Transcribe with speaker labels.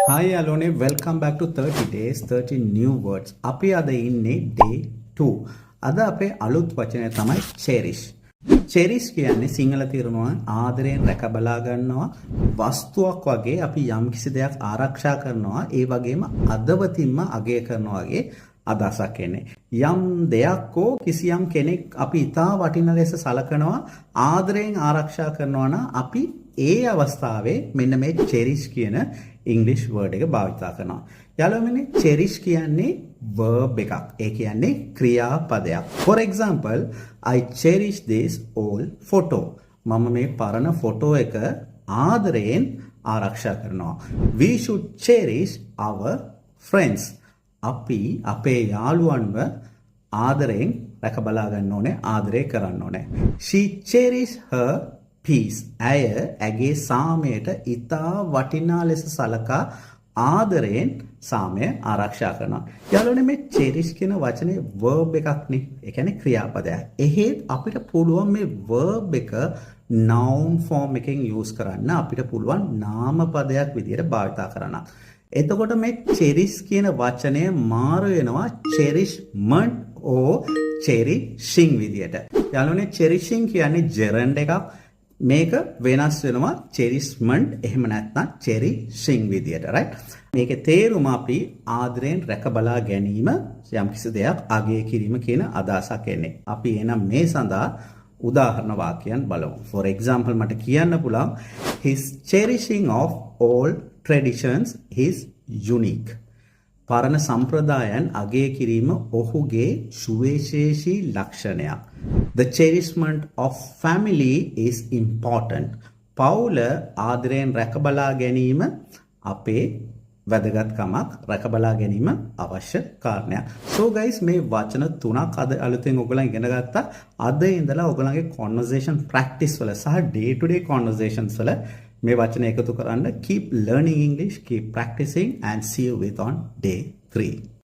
Speaker 1: Hi Alone, welcome back to 30 days 30 new words. අපි අද ඉන්නේ day 2. අද අපේ අලුත් වචනය තමයි cherish. cherish කියන්නේ සිංහල තේරුම ආදරයෙන් රැක බලා ගන්නවා වස්තුවක් වගේ අපි යම්කිසි දෙයක් ආරක්ෂා කරනවා ඒ වගේම අදවතින්ම අගය කරනවා වගේ අදහසක් එන්නේ. යම් දෙයක් හෝ කිසියම් කෙනෙක් අපි ඉතා වටිනා ලෙස සලකනවා ආදරයෙන් ආරක්ෂා කරනවා නම් අපි ඒ අවස්ථාවේ මෙන්න මේ cherish කියන English word එක භාවිතා කරනවා. යාළුවනේ cherish කියන්නේ verb එකක්. ඒ කියන්නේ ක්‍රියාපදයක්. For example, I cherish this old photo. මම මේ පරණ ෆොටෝ එක ආදරයෙන් ආරක්ෂා කරනවා. We should cherish our friends. අපි අපේ යාළුවන්ව ආදරයෙන් රැක බලා ගන්න ඕනේ, ආදරය කරන්න ඕනේ. She cherish her peace. ඇය ඇගේ සාමයට ඉතා වටිනා ලෙස සලකා ආදරයෙන් සාමය ආරක්ෂා කරනවා. යාළුවනේ මේ cherish කියන වචනේ verb එකක්නේ. ඒ කියන්නේ ක්‍රියාපදයක්. එහෙත් අපිට පුළුවන් මේ verb එක noun form එකෙන් use කරන්න. අපිට පුළුවන් නාම පදයක් විදිහට භාවිතා කරන්න. එතකොට මේ cherish කියන වචනය මාරු වෙනවා cherishment or cherishing විදිහට. යාළුවනේ cherishing කියන්නේ gerund එකක්. මේක වෙනස් වෙනවා cherishment එහෙම නැත්නම් cherishing විදියට right මේකේ තේරුම අපි ආදරයෙන් රැක බලා ගැනීම යම්කිසි දෙයක් අගය කිරීම කියන අදහසක් එන්නේ අපි එහෙනම් මේ සඳහා උදාහරණ වාක්‍යයන් බලමු for example මට කියන්න පුළුවන් his cherishing of all traditions is unique පරණ සම්ප්‍රදායන් අගය කිරීම ඔහුගේ සුවිශේෂී ලක්ෂණයක්. The cherishment of family is important. පවුල ආදරයෙන් රැකබලා ගැනීම අපේ වැදගත්කමක් රැකබලා ගැනීම අවශ්‍ය කාරණයක්. So guys මේ වචන තුනක් අද අලුතෙන් ඔයගොල්ලන් ඉගෙන ගත්තා. අද ඉඳලා ඔයගොල්ලන්ගේ conversation practice වල සහ day to day conversations වල මේ වචන එකතු කරන්න keep learning English keep practicing and see you with on day 3